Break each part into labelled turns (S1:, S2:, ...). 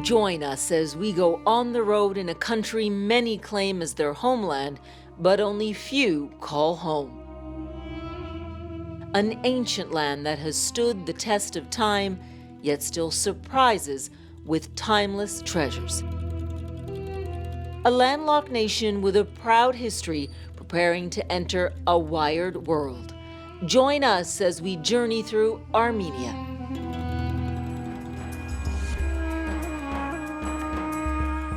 S1: Join us as we go on the road in a country many claim as their homeland, but only few call home. An ancient land that has stood the test of time, yet still surprises with timeless treasures. A landlocked nation with a proud history preparing to enter a wired world. Join us as we journey through Armenia.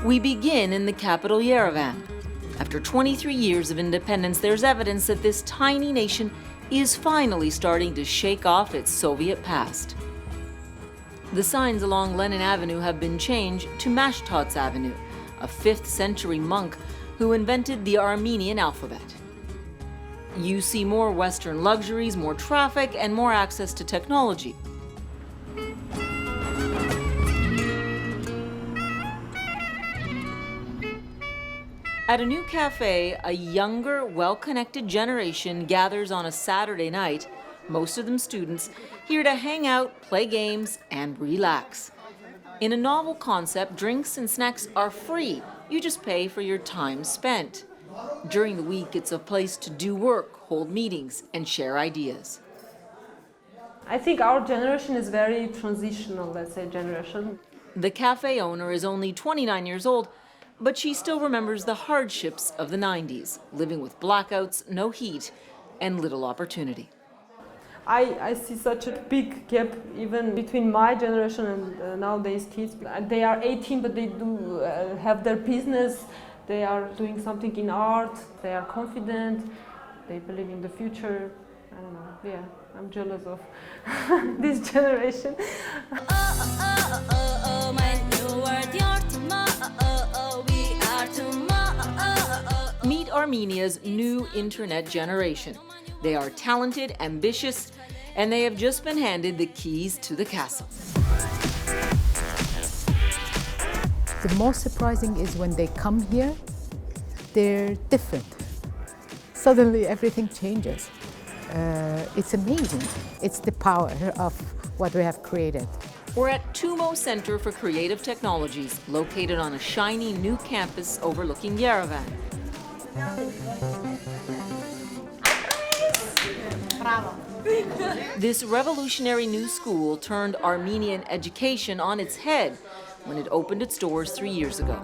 S1: We begin in the capital, Yerevan. After 23 years of independence, there's evidence that this tiny nation is finally starting to shake off its Soviet past. The signs along Lenin Avenue have been changed to Mashtots Avenue, a 5th century monk who invented the Armenian alphabet. You see more Western luxuries, more traffic, and more access to technology. At a new cafe, a younger, well-connected generation gathers on a Saturday night, most of them students, here to hang out, play games, and relax. In a novel concept, drinks and snacks are free. You just pay for your time spent. During the week, it's a place to do work, hold meetings, and share ideas.
S2: I think our generation is very transitional, let's say, generation.
S1: The cafe owner is only 29 years old, but she still remembers the hardships of the 90s, living with blackouts, no heat, and little opportunity.
S2: I see such a big gap even between my generation and nowadays kids. They are 18, but they do have their business. They are doing something in art. They are confident. They believe in the future. I don't know. Yeah, I'm jealous of this generation.
S1: Meet Armenia's new internet generation. They are talented, ambitious, and they have just been handed the keys to the castle.
S3: The most surprising is when they come here, they're different. Suddenly everything changes. It's amazing. It's the power of what we have created.
S1: We're at Tumo Center for Creative Technologies, located on a shiny new campus overlooking Yerevan.
S4: Bravo.
S1: This revolutionary new school turned Armenian education on its head when it opened its doors 3 years ago.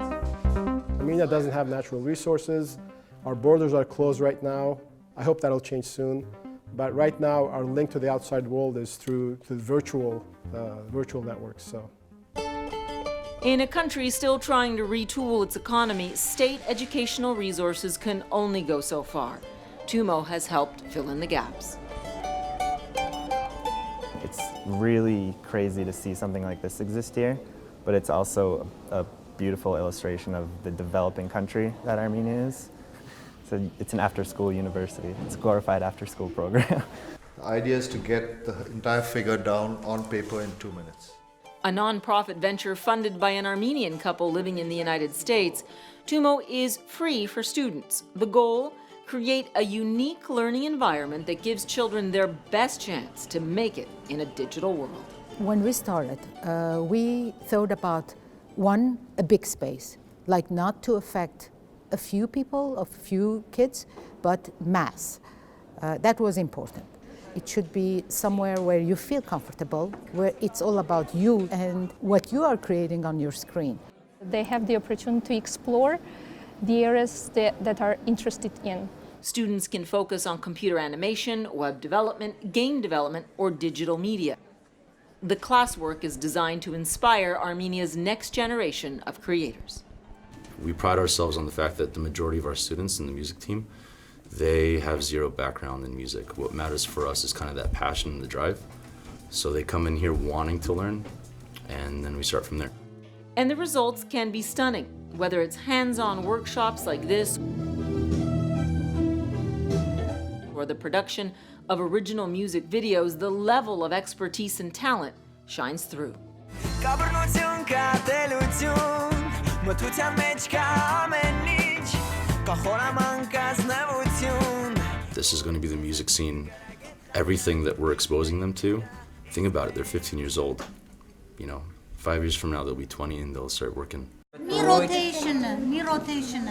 S5: Armenia doesn't have natural resources. Our borders are closed right now. I hope that'll change soon. But right now, our link to the outside world is through virtual networks. So.
S1: In a country still trying to retool its economy, state educational resources can only go so far. Tumo has helped fill in the gaps.
S6: It's really crazy to see something like this exist here, but it's also a beautiful illustration of the developing country that Armenia is. So it's an after-school university. It's a glorified after-school program.
S7: The idea is to get the entire figure down on paper in 2 minutes.
S1: A nonprofit venture funded by an Armenian couple living in the United States, Tumo is free for students. The goal? Create a unique learning environment that gives children their best chance to make it in a digital world.
S3: When we started, we thought about, one, a big space, like not to affect a few people, a few kids, but mass. That was important. It should be somewhere where you feel comfortable, where it's all about you and what you are creating on your screen.
S8: They have the opportunity to explore the areas that are interested in.
S1: Students can focus on computer animation, web development, game development, or digital media. The classwork is designed to inspire Armenia's next generation of creators.
S9: We pride ourselves on the fact that the majority of our students in the music team, they have zero background in music. What matters for us is kind of that passion and the drive. So they come in here wanting to learn, and then we start from there.
S1: And the results can be stunning, whether it's hands-on workshops like this or the production of original music videos. The level of expertise and talent shines through.
S9: This is going to be the music scene. Everything that we're exposing them to, think about it, they're 15 years old. You know, 5 years from now, they'll be 20 and they'll start working.
S4: Knee rotation, knee rotation.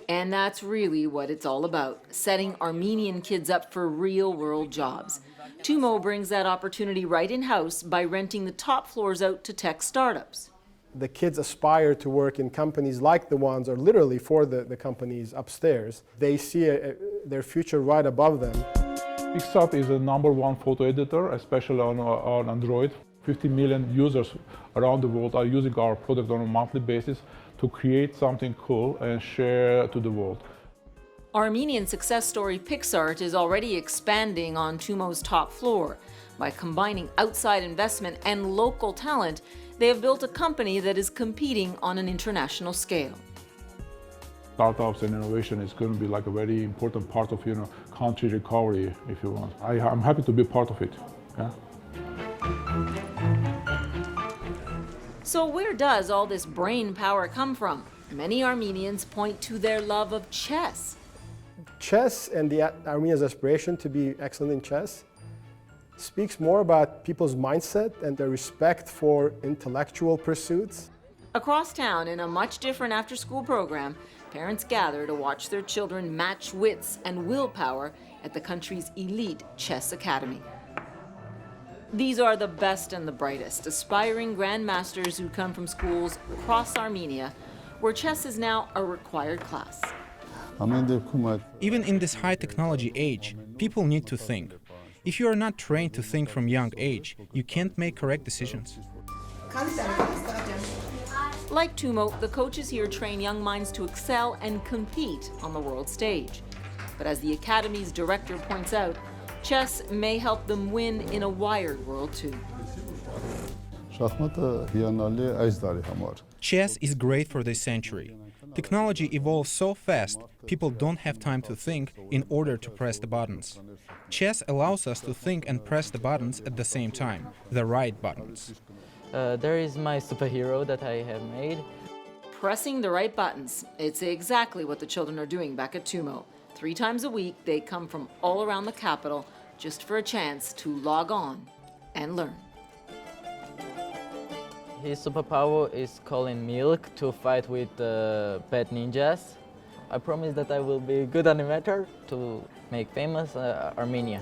S1: And that's really what it's all about, setting Armenian kids up for real-world jobs. Tumo brings that opportunity right in-house by renting the top floors out to tech startups.
S5: The kids aspire to work in companies like the ones, or literally for the companies upstairs. They see their future right above them.
S10: PixArt is the #1 photo editor, especially on Android. 50 million users around the world are using our product on a monthly basis to create something cool and share to the world.
S1: Armenian success story PixArt is already expanding on Tumo's top floor. By combining outside investment and local talent, they have built a company that is competing on an international scale.
S10: Startups and innovation is going to be like a very important part of country recovery, if you want. I'm happy to be part of it. Yeah.
S1: So where does all this brain power come from? Many Armenians point to their love of chess.
S5: Chess and Armenia's aspiration to be excellent in chess speaks more about people's mindset and their respect for intellectual pursuits.
S1: Across town, in a much different after-school program, parents gather to watch their children match wits and willpower at the country's elite chess academy. These are the best and the brightest, aspiring grandmasters who come from schools across Armenia, where chess is now a required class.
S11: Even in this high technology age, people need to think. If you are not trained to think from young age, you can't make correct decisions.
S1: Like Tumo, the coaches here train young minds to excel and compete on the world stage. But as the Academy's director points out, chess may help them win in a wired world too.
S11: Chess is great for this century. Technology evolves so fast, people don't have time to think in order to press the buttons. Chess allows us to think and press the buttons at the same time, the right buttons.
S12: There is my superhero that I have made.
S1: Pressing the right buttons. It's exactly what the children are doing back at Tumo. 3 times a week, they come from all around the capital just for a chance to log on and learn.
S12: His superpower is calling milk to fight with bad ninjas. I promise that I will be a good animator to make famous Armenia.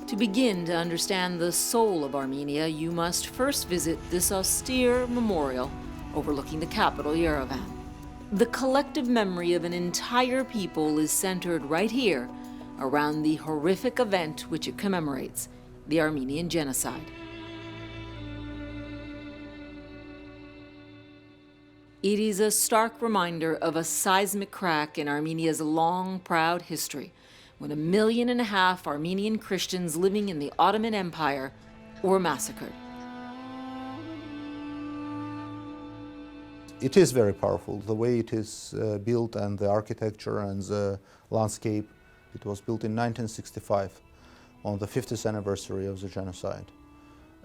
S1: To begin to understand the soul of Armenia, you must first visit this austere memorial overlooking the capital, Yerevan. The collective memory of an entire people is centered right here around the horrific event which it commemorates, the Armenian genocide. It is a stark reminder of a seismic crack in Armenia's long, proud history, when 1.5 million Armenian Christians living in the Ottoman Empire were massacred.
S13: It is very powerful, the way it is built and the architecture and the landscape. It was built in 1965 on the 50th anniversary of the genocide.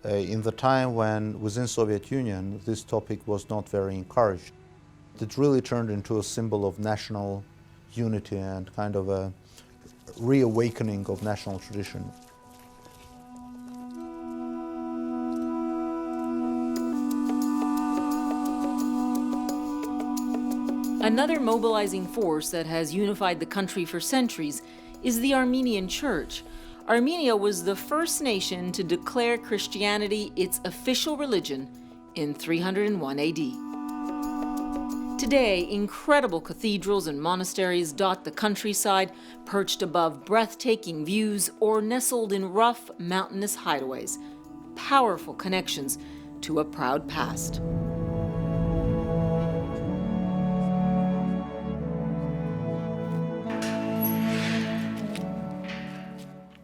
S13: In the time when within Soviet Union this topic was not very encouraged. It really turned into a symbol of national unity and kind of a reawakening of national tradition.
S1: Another mobilizing force that has unified the country for centuries is the Armenian Church. Armenia was the first nation to declare Christianity its official religion in 301 AD. Today, incredible cathedrals and monasteries dot the countryside, perched above breathtaking views or nestled in rough, mountainous hideaways. Powerful connections to a proud past.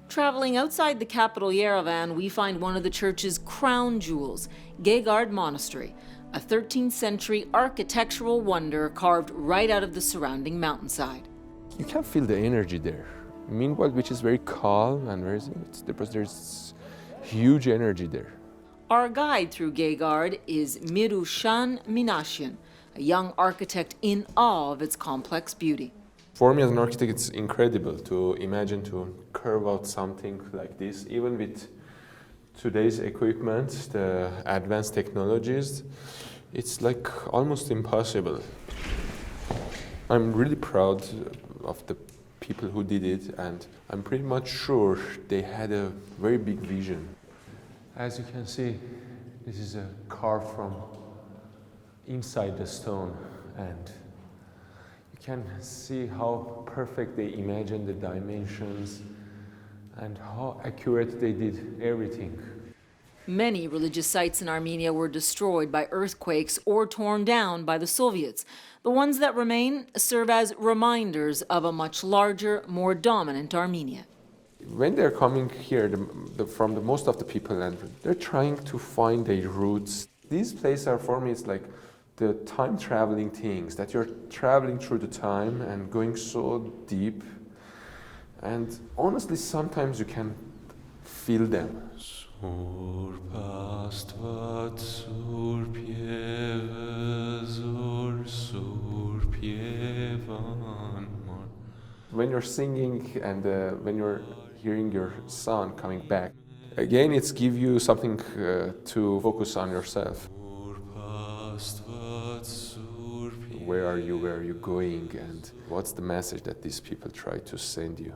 S1: Traveling outside the capital Yerevan, we find one of the church's crown jewels, Gegard Monastery, a 13th century architectural wonder carved right out of the surrounding mountainside.
S14: You can feel the energy there. meanwhile, which is very calm and there's huge energy there.
S1: Our guide through Gegard is Mirushan Minashian, a young architect in awe of its complex beauty.
S14: For me as an architect, it's incredible to imagine to carve out something like this, even with today's equipment, the advanced technologies. It's like almost impossible. I'm really proud of the people who did it, and I'm pretty much sure they had a very big vision. As you can see, this is a carved from inside the stone, and you can see how perfect they imagined the dimensions and how accurate they did everything.
S1: Many religious sites in Armenia were destroyed by earthquakes or torn down by the Soviets. The ones that remain serve as reminders of a much larger, more dominant Armenia.
S14: When they're coming here from most of the people, and they're trying to find their roots, these places are for me, it's like the time traveling things, that you're traveling through the time and going so deep. And honestly, sometimes you can feel them. When you're singing and when you're hearing your son coming back, again, it's give you something to focus on yourself. Where are you going, and what's the message that these people try to send you?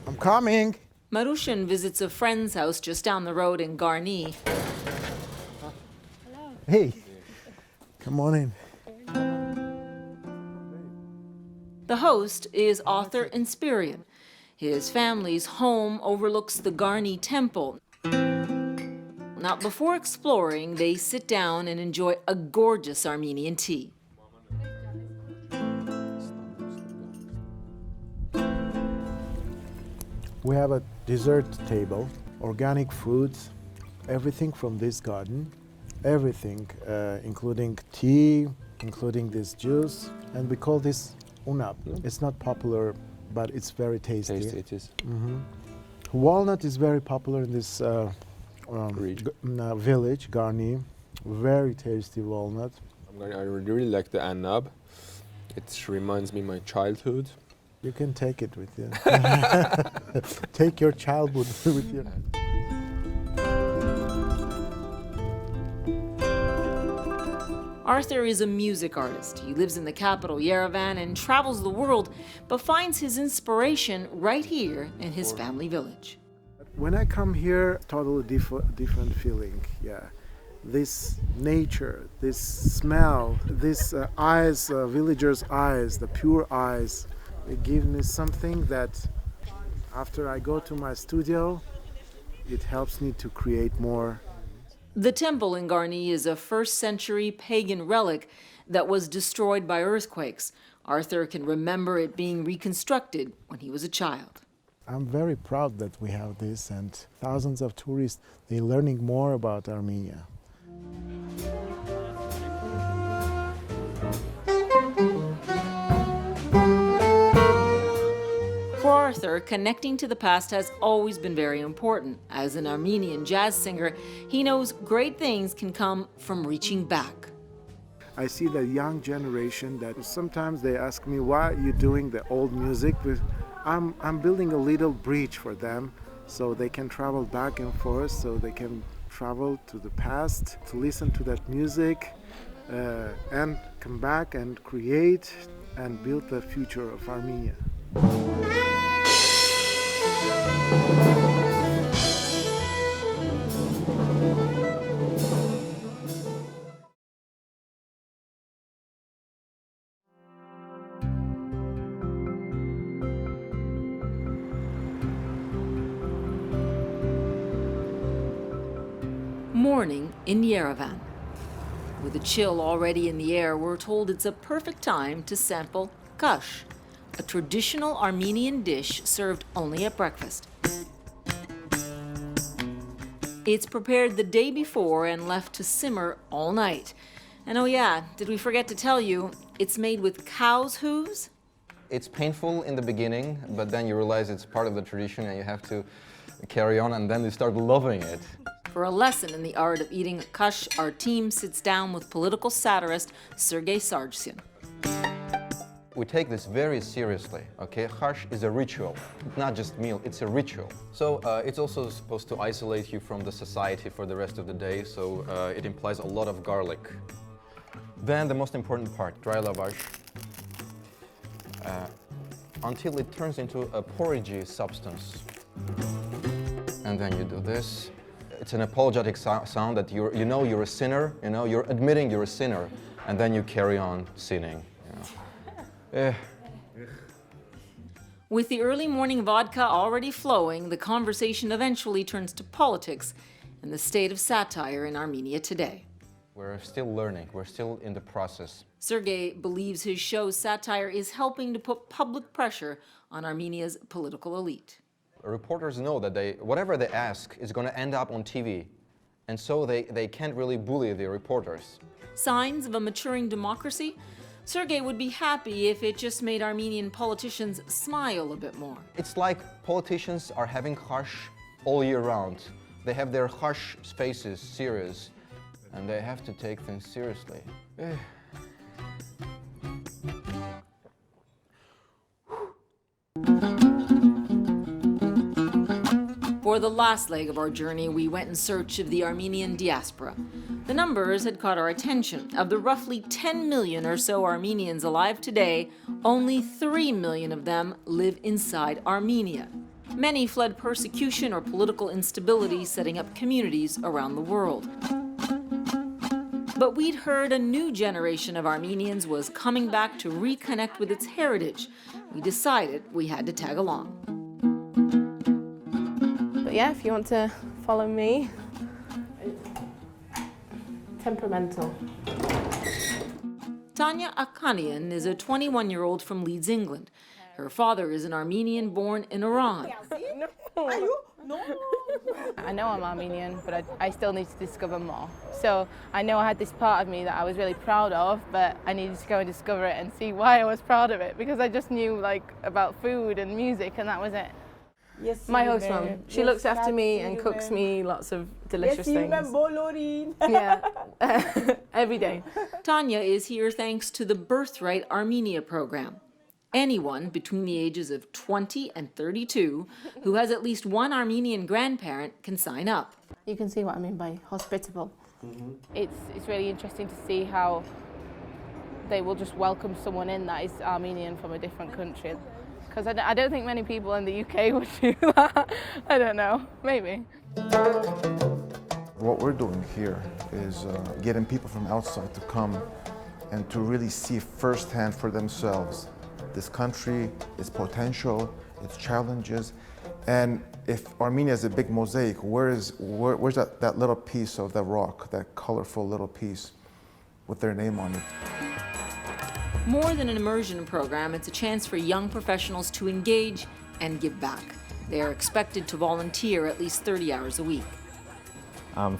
S15: I'm coming.
S1: Marushin visits a friend's house just down the road in Garni.
S15: Hey, come on in.
S1: The host is author Inspirian. His family's home overlooks the Garni temple. Now, before exploring, they sit down and enjoy a gorgeous Armenian tea.
S15: We have a dessert table, organic fruits, everything from this garden, everything, including tea, including this juice, and we call this unap. It's not popular, but it's very tasty.
S14: Tasty it is.
S15: Walnut is very popular in this village, Garni. Very tasty walnut.
S14: I really like the annab. It reminds me of my childhood.
S15: You can take it with you. Take your childhood with you.
S1: Arthur is a music artist. He lives in the capital, Yerevan, and travels the world, but finds his inspiration right here in his family village.
S15: When I come here, totally different feeling, yeah. This nature, this smell, this eyes, villagers' eyes, the pure eyes, they give me something that after I go to my studio, it helps me to create more.
S1: The temple in Garni is a first-century pagan relic that was destroyed by earthquakes. Arthur can remember it being reconstructed when he was a child.
S15: I'm very proud that we have this, and thousands of tourists, they're learning more about Armenia.
S1: For Arthur, connecting to the past has always been very important. As an Armenian jazz singer, he knows great things can come from reaching back.
S15: I see the young generation that sometimes they ask me, why are you doing the old music? I'm building a little bridge for them so they can travel back and forth, so they can travel to the past to listen to that music and come back and create and build the future of Armenia.
S1: Morning in Yerevan. With a chill already in the air, we're told it's a perfect time to sample kash, a traditional Armenian dish served only at breakfast. It's prepared the day before and left to simmer all night. And oh yeah, did we forget to tell you, it's made with cow's hooves?
S16: It's painful in the beginning, but then you realize it's part of the tradition and you have to carry on, and then you start loving it.
S1: For a lesson in the art of eating kush, our team sits down with political satirist Sergei Sargsyan.
S16: We take this very seriously, okay? Khash is a ritual, not just meal, it's a ritual. So it's also supposed to isolate you from the society for the rest of the day, so it implies a lot of garlic. Then the most important part, dry lavage, until it turns into a porridgey substance. And then you do this. It's an apologetic sound that you know you're a sinner, you know, you're admitting you're a sinner, and then you carry on sinning.
S1: With the early morning vodka already flowing, the conversation eventually turns to politics and the state of satire in Armenia today.
S16: We're still learning, we're still in the process.
S1: Sergei believes his show's satire is helping to put public pressure on Armenia's political elite.
S16: Reporters know that whatever they ask is going to end up on TV, and so they can't really bully the reporters.
S1: Signs of a maturing democracy? Sergei would be happy if it just made Armenian politicians smile a bit more.
S16: It's like politicians are having khash all year round. They have their khash faces serious, and they have to take things seriously.
S1: For the last leg of our journey, we went in search of the Armenian diaspora. The numbers had caught our attention. Of the roughly 10 million or so Armenians alive today, only 3 million of them live inside Armenia. Many fled persecution or political instability, setting up communities around the world. But we'd heard a new generation of Armenians was coming back to reconnect with its heritage. We decided we had to tag along.
S17: But yeah, if you want to follow me. Temperamental.
S1: Tanya Akanian is a 21-year-old from Leeds, England. Her father is an Armenian born in Iran.
S17: I know I'm Armenian, but I still need to discover more. So I know I had this part of me that I was really proud of, but I needed to go and discover it and see why I was proud of it, because I just knew about food and music, and that was it.
S2: Yes,
S17: my host mum, she looks after me and cooks me lots of delicious things. Yeah, every day.
S1: Tanya is here thanks to the Birthright Armenia program. Anyone between the ages of 20 and 32 who has at least one Armenian grandparent can sign up.
S17: You can see what I mean by hospitable. Mm-hmm. It's really interesting to see how they will just welcome someone in that is Armenian from a different country. Because I don't think many people in the UK would do that. I don't know, maybe.
S18: What we're doing here is getting people from outside to come and to really see firsthand for themselves this country, its potential, its challenges, and if Armenia is a big mosaic, where's that little piece of the rock, that colorful little piece with their name on it?
S1: More than an immersion program, it's a chance for young professionals to engage and give back. They are expected to volunteer at least 30 hours a week.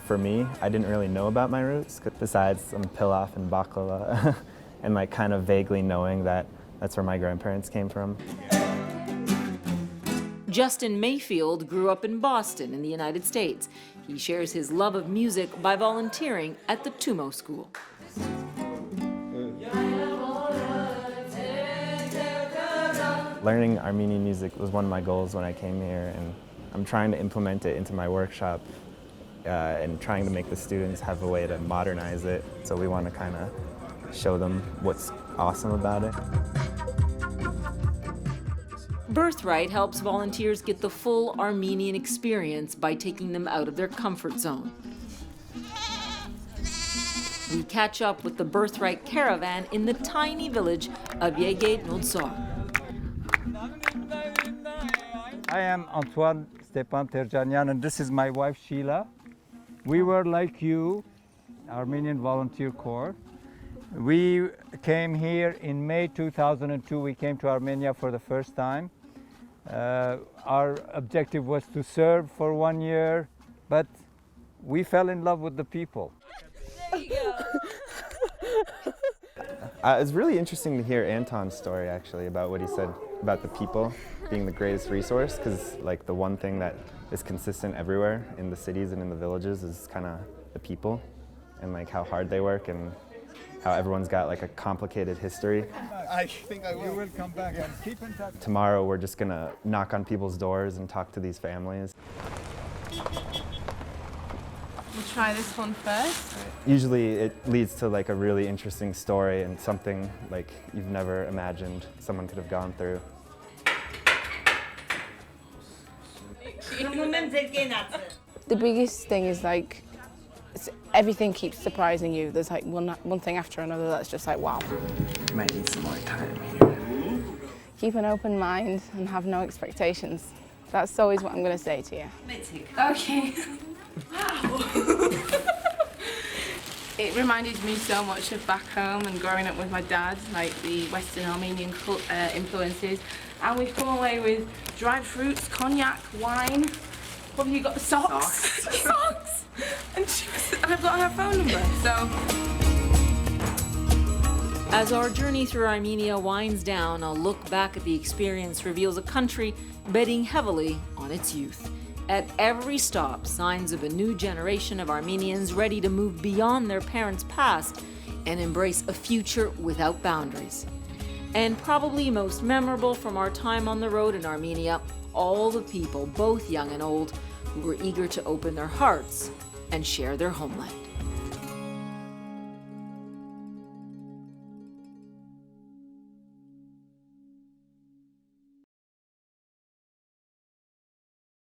S6: For me, I didn't really know about my roots, besides some pilaf and baklava, and kind of vaguely knowing that that's where my grandparents came from.
S1: Justin Mayfield grew up in Boston in the United States. He shares his love of music by volunteering at the Tumo School.
S6: Learning Armenian music was one of my goals when I came here, and I'm trying to implement it into my workshop and trying to make the students have a way to modernize it. So we want to kind of show them what's awesome about it.
S1: Birthright helps volunteers get the full Armenian experience by taking them out of their comfort zone. We catch up with the Birthright caravan in the tiny village of Yeged Nudsar.
S19: I am Antoine Stepan Terjanian, and this is my wife Sheila. We were like you, Armenian Volunteer Corps. We came here in May 2002. We came to Armenia for the first time. Our objective was to serve for 1 year, but we fell in love with the people.
S17: There you go.
S6: It's really interesting to hear Anton's story, actually, about what he said about the people being the greatest resource, because like the one thing that is consistent everywhere in the cities and in the villages is kind of the people, and like how hard they work and how everyone's got like a complicated history.
S19: I think I will. You will come back and keep in touch.
S6: Tomorrow we're just gonna knock on people's doors and talk to these families.
S17: We'll try this one first.
S6: Usually it leads to like a really interesting story and something like you've never imagined someone could have gone through.
S17: The biggest thing is like, everything keeps surprising you. There's like one thing after another that's just like, wow.
S20: Might need some more time here.
S17: Keep an open mind and have no expectations. That's always what I'm going to say to you.
S21: Okay. Wow. It reminded me so much of back home and growing up with my dad, like the Western Armenian influences. And we've come away with dried fruits, cognac, wine. What have you got? Socks. Socks. And I've got her phone number, so.
S1: As our journey through Armenia winds down, a look back at the experience reveals a country betting heavily on its youth. At every stop, signs of a new generation of Armenians ready to move beyond their parents' past and embrace a future without boundaries. And probably most memorable from our time on the road in Armenia, all the people, both young and old, who were eager to open their hearts and share their homeland.